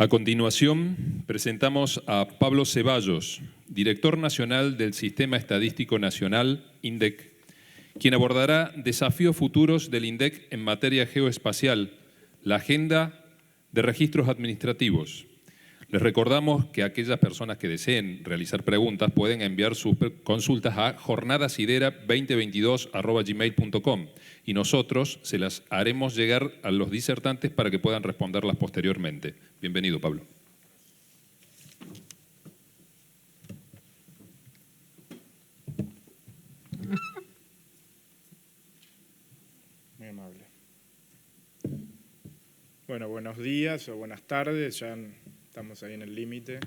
A continuación, presentamos a Pablo Ceballos, director nacional del Sistema Estadístico Nacional, INDEC, quien abordará desafíos futuros del INDEC en materia geoespacial, la agenda de registros administrativos. Les recordamos que aquellas personas que deseen realizar preguntas pueden enviar sus consultas a jornadasidera2022@gmail.com y nosotros se las haremos llegar a los disertantes para que puedan responderlas posteriormente. Bienvenido, Pablo. Muy amable. Bueno, buenos días o buenas tardes, ya estamos ahí en el límite.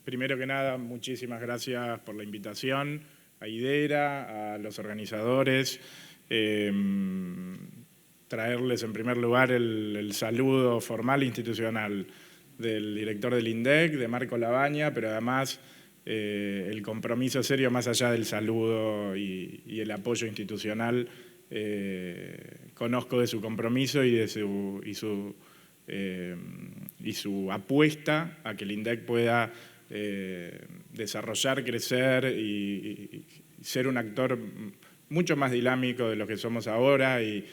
Primero que nada, muchísimas gracias por la invitación a IDERA, a los organizadores. Traerles en primer lugar el saludo formal e institucional del director del INDEC, de Marco Labaña, pero además el compromiso serio más allá del saludo y el apoyo institucional. Conozco de su compromiso y su apuesta a que el INDEC pueda desarrollar, crecer y ser un actor mucho más dinámico de lo que somos ahora y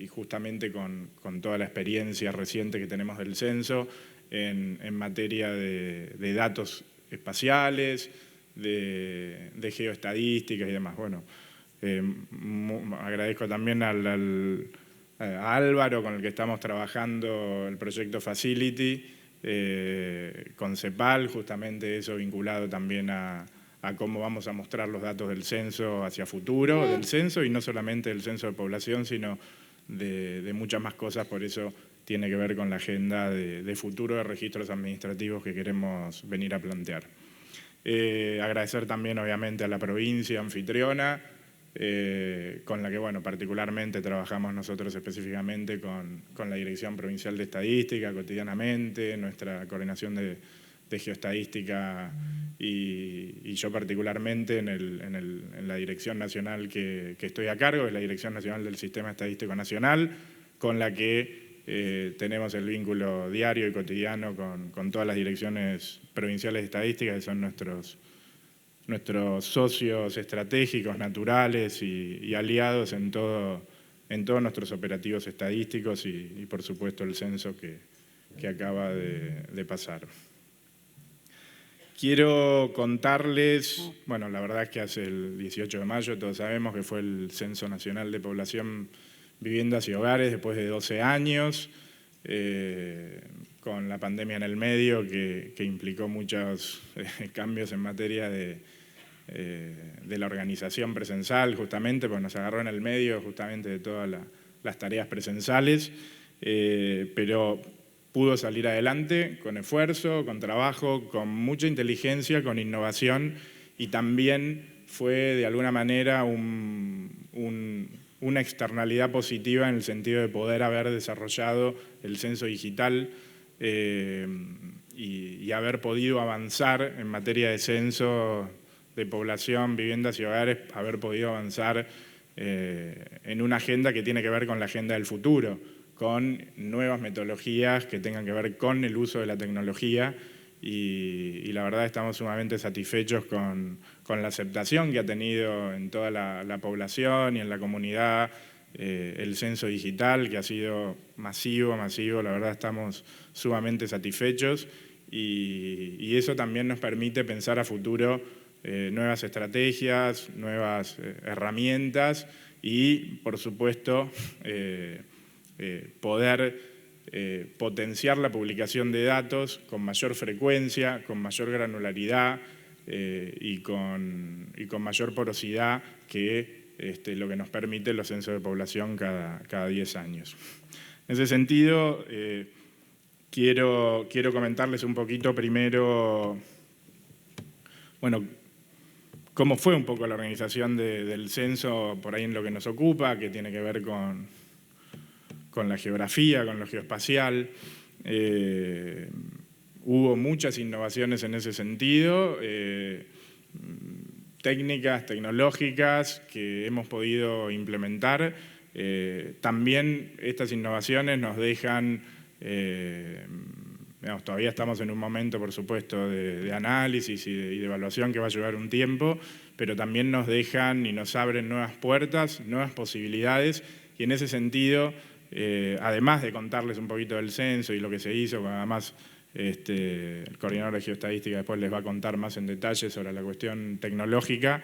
justamente con toda la experiencia reciente que tenemos del censo en materia de datos espaciales, de geoestadísticas y demás. Bueno, agradezco también a Álvaro, con el que estamos trabajando el proyecto Facility, con CEPAL, justamente eso vinculado también a cómo vamos a mostrar los datos del censo hacia futuro, del censo, y no solamente del censo de población, sino de muchas más cosas. Por eso tiene que ver con la agenda de futuro de registros administrativos que queremos venir a plantear. Agradecer también, obviamente, a la provincia anfitriona, con la que, bueno, particularmente trabajamos nosotros específicamente con la Dirección Provincial de Estadística cotidianamente, nuestra coordinación de geoestadística y yo particularmente en la Dirección Nacional que estoy a cargo, es la Dirección Nacional del Sistema Estadístico Nacional, con la que tenemos el vínculo diario y cotidiano con todas las direcciones provinciales de estadística, que son nuestros socios estratégicos, naturales y aliados en todos nuestros operativos estadísticos y por supuesto el censo que acaba de pasar. Quiero contarles, bueno, la verdad es que hace el 18 de mayo, todos sabemos que fue el Censo Nacional de Población, Viviendas y Hogares después de 12 años, con la pandemia en el medio que implicó muchos cambios en materia de la organización presencial, justamente, porque nos agarró en el medio justamente de todas las tareas presenciales, pero pudo salir adelante con esfuerzo, con trabajo, con mucha inteligencia, con innovación, y también fue de alguna manera una externalidad positiva en el sentido de poder haber desarrollado el censo digital y haber podido avanzar en materia de censo de población, viviendas y hogares, haber podido avanzar en una agenda que tiene que ver con la agenda del futuro, con nuevas metodologías que tengan que ver con el uso de la tecnología y la verdad estamos sumamente satisfechos con la aceptación que ha tenido en toda la población y en la comunidad el censo digital, que ha sido masivo, la verdad estamos sumamente satisfechos y eso también nos permite pensar a futuro nuevas estrategias, nuevas herramientas y, por supuesto, poder potenciar la publicación de datos con mayor frecuencia, con mayor granularidad y con mayor porosidad que lo que nos permite los censos de población cada 10 años. En ese sentido, quiero comentarles un poquito primero, bueno, cómo fue un poco la organización del censo por ahí en lo que nos ocupa, que tiene que ver con la geografía, con lo geoespacial. Hubo muchas innovaciones en ese sentido, técnicas, tecnológicas que hemos podido implementar. También estas innovaciones nos dejan Todavía estamos en un momento, por supuesto, de análisis y de evaluación que va a llevar un tiempo, pero también nos dejan y nos abren nuevas puertas, nuevas posibilidades, y en ese sentido, además de contarles un poquito del censo y lo que se hizo, además el coordinador de geoestadística después les va a contar más en detalle sobre la cuestión tecnológica,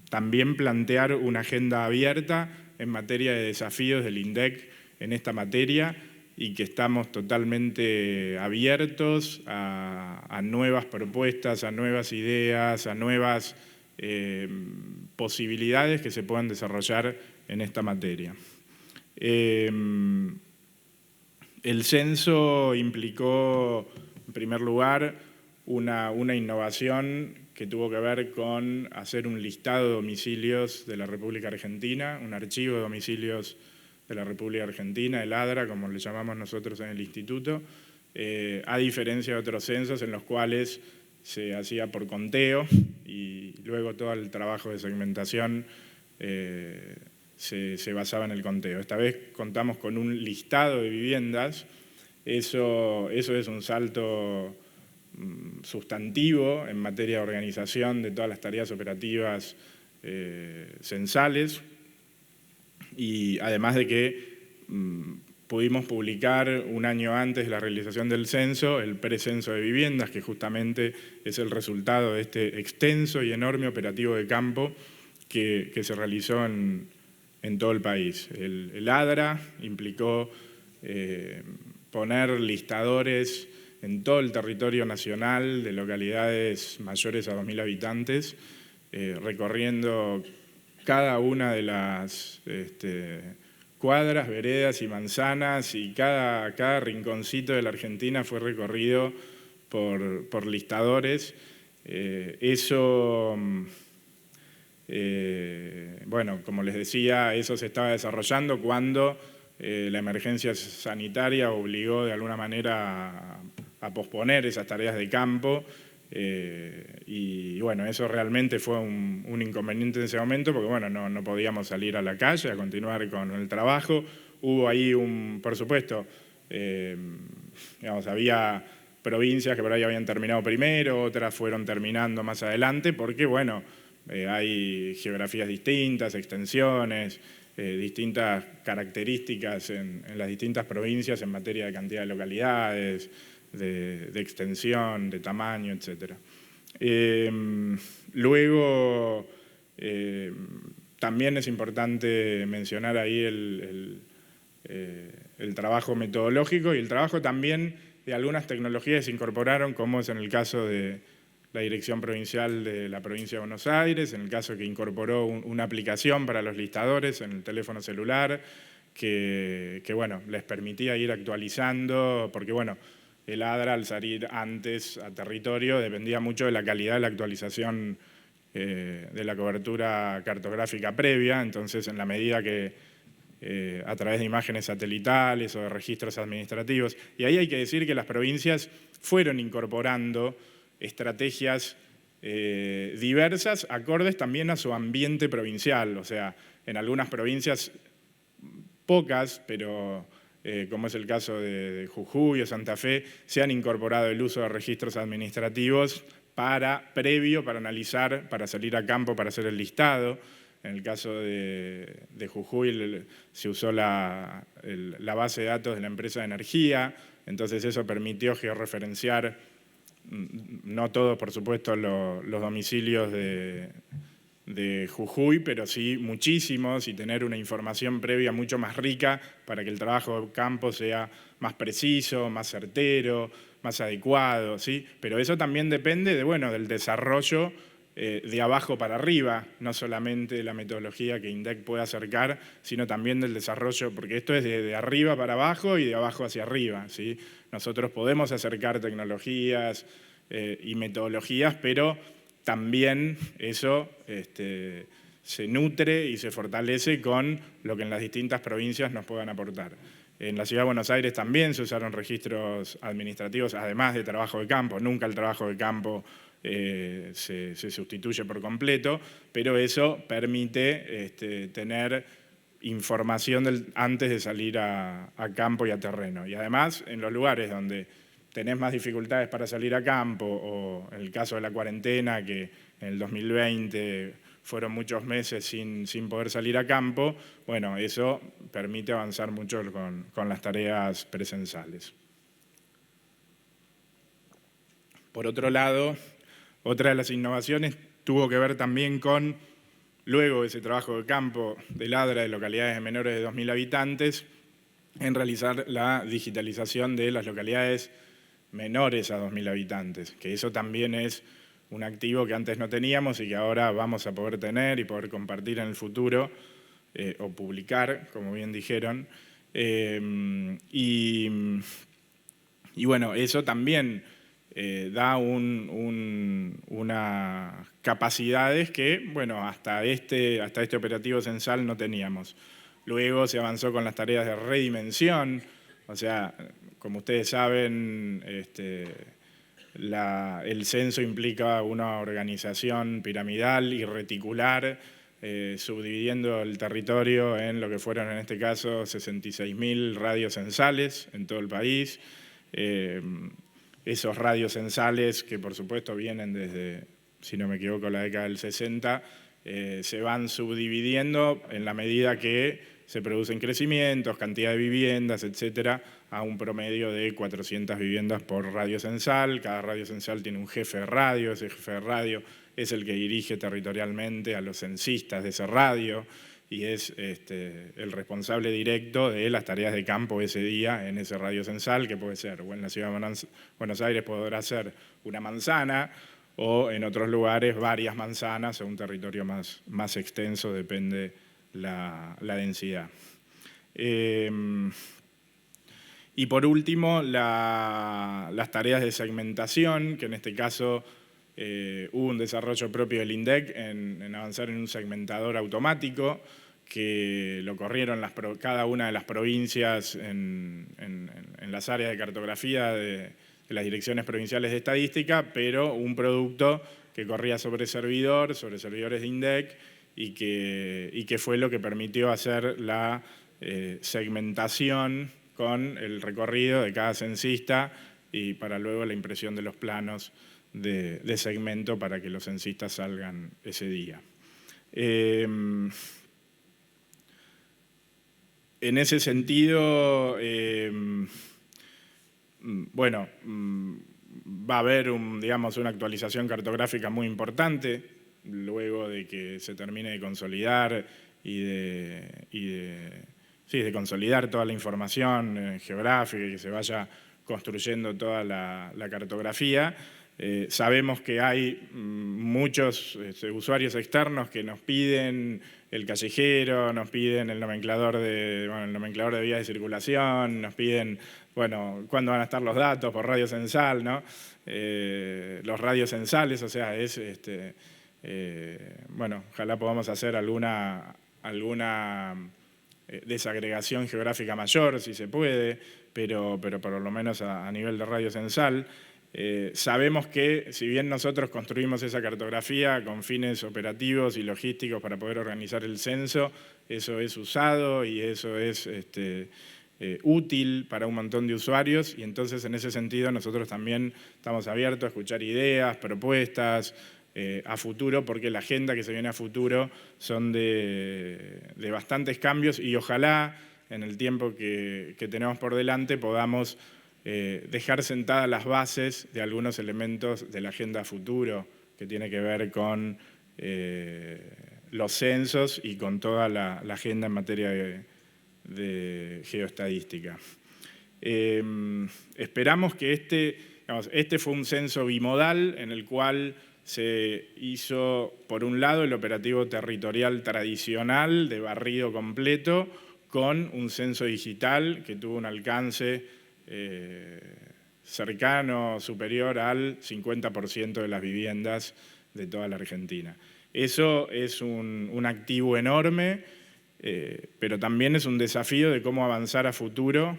también plantear una agenda abierta en materia de desafíos del INDEC en esta materia, y que estamos totalmente abiertos a nuevas propuestas, a nuevas ideas, a nuevas posibilidades que se puedan desarrollar en esta materia. El censo implicó, en primer lugar, una innovación que tuvo que ver con hacer un listado de domicilios de la República Argentina, un archivo de domicilios de la República Argentina, el ADRA, como le llamamos nosotros en el instituto, a diferencia de otros censos en los cuales se hacía por conteo y luego todo el trabajo de segmentación se basaba en el conteo. Esta vez contamos con un listado de viviendas, eso es un salto sustantivo en materia de organización de todas las tareas operativas censales, y además de que pudimos publicar un año antes de la realización del censo el precenso de viviendas, que justamente es el resultado de este extenso y enorme operativo de campo que se realizó en todo el país. El ADRA implicó poner listadores en todo el territorio nacional de localidades mayores a 2.000 habitantes, recorriendo cada una de las cuadras, veredas y manzanas, y cada rinconcito de la Argentina fue recorrido por listadores. Bueno, como les decía, eso se estaba desarrollando cuando la emergencia sanitaria obligó de alguna manera a posponer esas tareas de campo. Y bueno, eso realmente fue un inconveniente en ese momento, porque bueno, no podíamos salir a la calle a continuar con el trabajo. Hubo ahí por supuesto, había provincias que por ahí habían terminado primero, otras fueron terminando más adelante, porque bueno, hay geografías distintas, extensiones, distintas características en las distintas provincias en materia de cantidad de localidades, de extensión, de tamaño, etc. Luego, también es importante mencionar ahí el trabajo metodológico y el trabajo también de algunas tecnologías que se incorporaron, como es en el caso de la Dirección Provincial de la Provincia de Buenos Aires, en el caso que incorporó una aplicación para los listadores en el teléfono celular, que bueno, les permitía ir actualizando, porque bueno, el ADRA, al salir antes a territorio, dependía mucho de la calidad de la actualización de la cobertura cartográfica previa. Entonces, en la medida que a través de imágenes satelitales o de registros administrativos, y ahí hay que decir que las provincias fueron incorporando estrategias diversas, acordes también a su ambiente provincial. O sea, en algunas provincias, pocas, pero como es el caso de Jujuy o Santa Fe, se han incorporado el uso de registros administrativos previo para analizar, para salir a campo, para hacer el listado. En el caso de Jujuy se usó la base de datos de la empresa de energía, entonces eso permitió georreferenciar, no todos, por supuesto, los domicilios de Jujuy, pero sí muchísimos, y tener una información previa mucho más rica para que el trabajo de campo sea más preciso, más certero, más adecuado, ¿sí? Pero eso también depende del desarrollo de abajo para arriba, no solamente de la metodología que INDEC puede acercar, sino también del desarrollo, porque esto es de arriba para abajo y de abajo hacia arriba, ¿sí? Nosotros podemos acercar tecnologías y metodologías, pero también eso se nutre y se fortalece con lo que en las distintas provincias nos puedan aportar. En la Ciudad de Buenos Aires también se usaron registros administrativos, además de trabajo de campo. Nunca el trabajo de campo se sustituye por completo, pero eso permite tener información antes de salir a campo y a terreno. Y además, en los lugares donde tenés más dificultades para salir a campo, o en el caso de la cuarentena, que en el 2020 fueron muchos meses sin poder salir a campo, bueno, eso permite avanzar mucho con las tareas presenciales. Por otro lado, otra de las innovaciones tuvo que ver también con, luego de ese trabajo de campo del ADRA de localidades de menores de 2.000 habitantes, en realizar la digitalización de las localidades menores a 2.000 habitantes, que eso también es un activo que antes no teníamos y que ahora vamos a poder tener y poder compartir en el futuro, o publicar, como bien dijeron. Y bueno, eso también da unas capacidades que, bueno, hasta este operativo censal no teníamos. Luego se avanzó con las tareas de redimensión, o sea, como ustedes saben, el censo implica una organización piramidal y reticular, subdividiendo el territorio en lo que fueron en este caso 66.000 radios censales en todo el país. Esos radios censales, que por supuesto vienen desde, si no me equivoco, la década del 60, se van subdividiendo en la medida que se producen crecimientos, cantidad de viviendas, etcétera, a un promedio de 400 viviendas por radio censal. Cada radio censal tiene un jefe de radio, ese jefe de radio es el que dirige territorialmente a los censistas de ese radio y es el responsable directo de las tareas de campo ese día en ese radio censal, que puede ser, o en la ciudad de Buenos Aires podrá ser una manzana, o en otros lugares varias manzanas o un territorio más extenso, depende la densidad. Y por último, las tareas de segmentación, que en este caso hubo un desarrollo propio del INDEC en avanzar en un segmentador automático, que lo corrieron cada una de las provincias en las áreas de cartografía de las direcciones provinciales de estadística, pero un producto que corría sobre servidores de INDEC, y que fue lo que permitió hacer la segmentación con el recorrido de cada censista y para luego la impresión de los planos de segmento para que los censistas salgan ese día. En ese sentido, bueno, va a haber una actualización cartográfica muy importante luego de que se termine de consolidar de consolidar toda la información geográfica y que se vaya construyendo toda la cartografía. Sabemos que hay muchos usuarios externos que nos piden el callejero, nos piden el nomenclador de vías de circulación, nos piden, bueno, cuándo van a estar los datos por radio censal, ¿no? Los radios censales, o sea, bueno, ojalá podamos hacer alguna desagregación geográfica mayor, si se puede, pero por lo menos a nivel de radio censal. Sabemos que, si bien nosotros construimos esa cartografía con fines operativos y logísticos para poder organizar el censo, eso es usado y eso es útil para un montón de usuarios, y entonces en ese sentido nosotros también estamos abiertos a escuchar ideas, propuestas a futuro, porque la agenda que se viene a futuro son de bastantes cambios, y ojalá en el tiempo que tenemos por delante podamos dejar sentadas las bases de algunos elementos de la agenda futuro que tiene que ver con los censos y con toda la agenda en materia de geoestadística. Esperamos que este fue un censo bimodal en el cual se hizo, por un lado, el operativo territorial tradicional de barrido completo con un censo digital que tuvo un alcance cercano, superior al 50% de las viviendas de toda la Argentina. Eso es un activo enorme, pero también es un desafío de cómo avanzar a futuro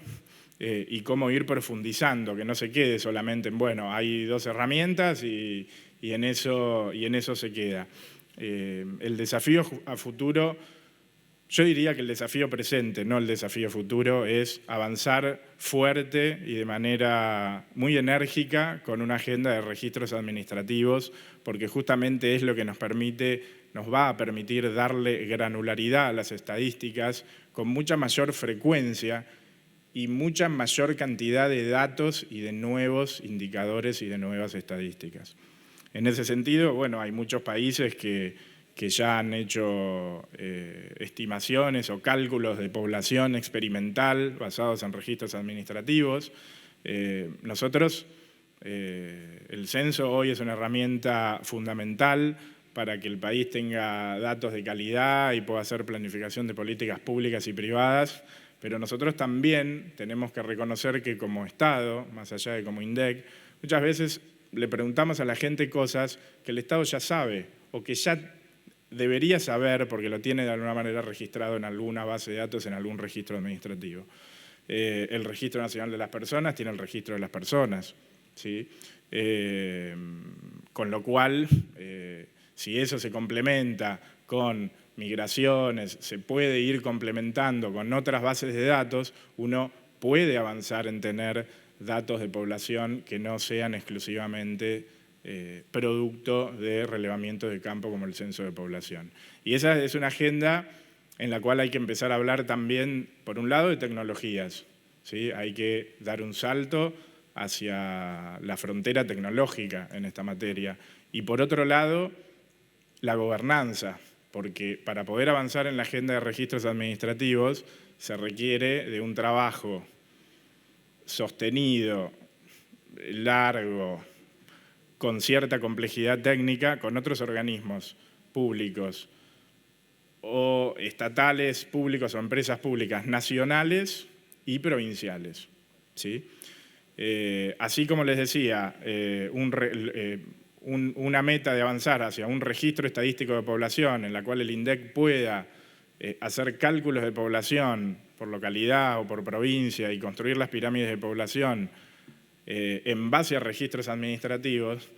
y cómo ir profundizando, que no se quede solamente en, bueno, hay 2 herramientas y en eso se queda. El desafío a futuro Yo diría que el desafío presente, no el desafío futuro, es avanzar fuerte y de manera muy enérgica con una agenda de registros administrativos, porque justamente es lo que nos va a permitir darle granularidad a las estadísticas con mucha mayor frecuencia y mucha mayor cantidad de datos y de nuevos indicadores y de nuevas estadísticas. En ese sentido, bueno, hay muchos países que ya han hecho estimaciones o cálculos de población experimental basados en registros administrativos. Nosotros, el censo hoy es una herramienta fundamental para que el país tenga datos de calidad y pueda hacer planificación de políticas públicas y privadas, pero nosotros también tenemos que reconocer que como Estado, más allá de como INDEC, muchas veces le preguntamos a la gente cosas que el Estado ya sabe o que ya debería saber porque lo tiene de alguna manera registrado en alguna base de datos, en algún registro administrativo. El Registro Nacional de las Personas tiene el registro de las personas, ¿sí? Con lo cual, si eso se complementa con migraciones, se puede ir complementando con otras bases de datos, uno puede avanzar en tener datos de población que no sean exclusivamente producto de relevamientos de campo como el censo de población. Y esa es una agenda en la cual hay que empezar a hablar también, por un lado, de tecnologías, ¿sí? Hay que dar un salto hacia la frontera tecnológica en esta materia. Y por otro lado, la gobernanza, porque para poder avanzar en la agenda de registros administrativos se requiere de un trabajo sostenido, largo, con cierta complejidad técnica, con otros organismos públicos o estatales, públicos o empresas públicas nacionales y provinciales, ¿sí? Así como les decía, una meta de avanzar hacia un registro estadístico de población en la cual el INDEC pueda hacer cálculos de población por localidad o por provincia y construir las pirámides de población en base a registros administrativos,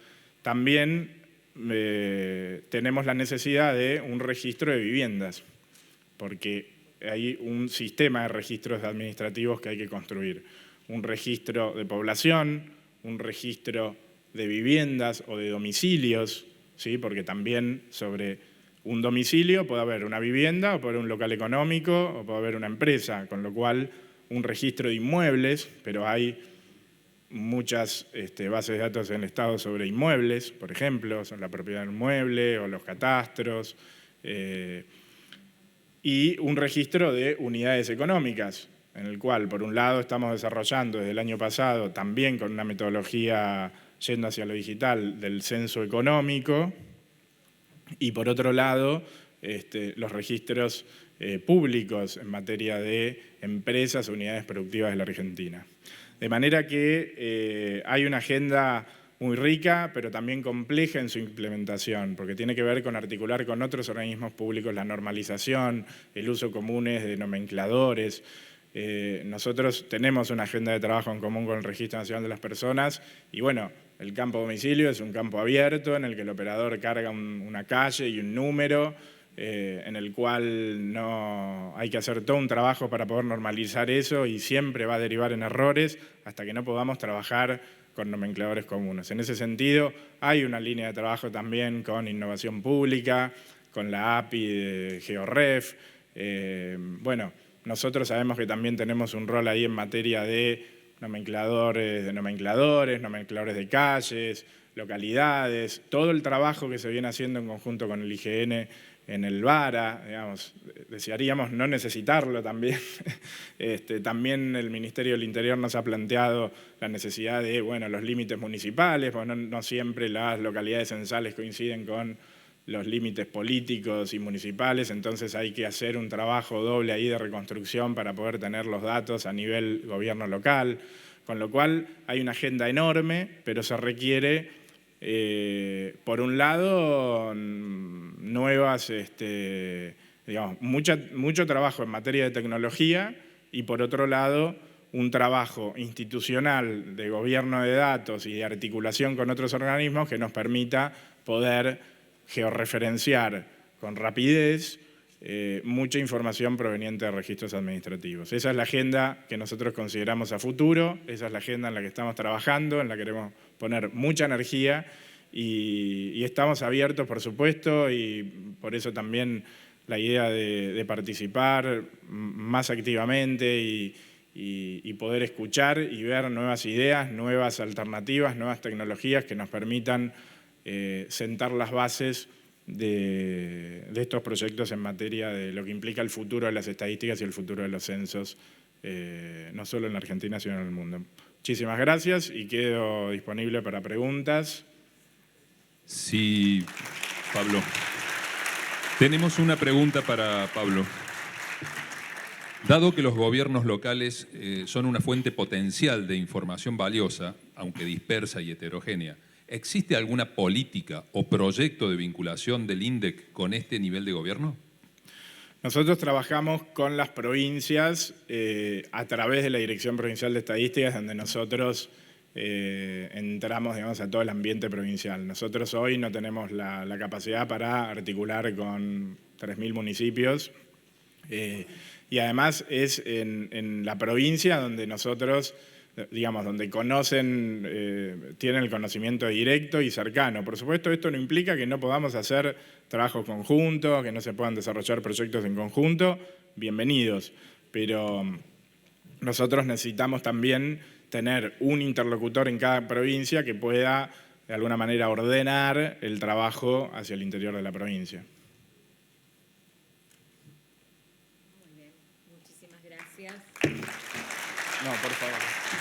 también tenemos la necesidad de un registro de viviendas, porque hay un sistema de registros administrativos que hay que construir. Un registro de población, un registro de viviendas o de domicilios, ¿sí? Porque también sobre un domicilio puede haber una vivienda o puede haber un local económico o puede haber una empresa, con lo cual un registro de inmuebles, pero hay muchas bases de datos en el Estado sobre inmuebles, por ejemplo, son la propiedad del inmueble o los catastros, y un registro de unidades económicas, en el cual, por un lado, estamos desarrollando desde el año pasado, también con una metodología yendo hacia lo digital, del censo económico, y por otro lado, los registros públicos en materia de empresas o unidades productivas de la Argentina. De manera que hay una agenda muy rica, pero también compleja en su implementación, porque tiene que ver con articular con otros organismos públicos la normalización, el uso comunes de nomencladores. Nosotros tenemos una agenda de trabajo en común con el Registro Nacional de las Personas y bueno, el campo domicilio es un campo abierto en el que el operador carga una calle y un número, en el cual no hay que hacer todo un trabajo para poder normalizar eso y siempre va a derivar en errores hasta que no podamos trabajar con nomencladores comunes. En ese sentido, hay una línea de trabajo también con innovación pública, con la API de GeoRef. Bueno, nosotros sabemos que también tenemos un rol ahí en materia de nomencladores de calles, localidades, todo el trabajo que se viene haciendo en conjunto con el IGN en el VARA, digamos, desearíamos no necesitarlo también. También el Ministerio del Interior nos ha planteado la necesidad de, bueno, los límites municipales, porque no siempre las localidades censales coinciden con los límites políticos y municipales, entonces hay que hacer un trabajo doble ahí de reconstrucción para poder tener los datos a nivel gobierno local, con lo cual hay una agenda enorme, pero se requiere, por un lado, nuevas, digamos, mucho trabajo en materia de tecnología y por otro lado, un trabajo institucional de gobierno de datos y de articulación con otros organismos que nos permita poder georreferenciar con rapidez mucha información proveniente de registros administrativos. Esa es la agenda que nosotros consideramos a futuro, esa es la agenda en la que estamos trabajando, en la que queremos poner mucha energía y estamos abiertos, por supuesto, y por eso también la idea de participar más activamente y poder escuchar y ver nuevas ideas, nuevas alternativas, nuevas tecnologías que nos permitan sentar las bases de estos proyectos en materia de lo que implica el futuro de las estadísticas y el futuro de los censos, no solo en la Argentina, sino en el mundo. Muchísimas gracias y quedo disponible para preguntas. Sí, Pablo. Tenemos una pregunta para Pablo. Dado que los gobiernos locales son una fuente potencial de información valiosa, aunque dispersa y heterogénea, ¿existe alguna política o proyecto de vinculación del INDEC con este nivel de gobierno? Nosotros trabajamos con las provincias a través de la Dirección Provincial de Estadísticas, donde nosotros entramos, digamos, a todo el ambiente provincial. Nosotros hoy no tenemos la capacidad para articular con 3.000 municipios y además es en la provincia donde nosotros, digamos, donde conocen, tienen el conocimiento directo y cercano. Por supuesto, esto no implica que no podamos hacer trabajos conjuntos, que no se puedan desarrollar proyectos en conjunto, bienvenidos, pero nosotros necesitamos también tener un interlocutor en cada provincia que pueda, de alguna manera, ordenar el trabajo hacia el interior de la provincia. Muy bien, muchísimas gracias. No, por favor.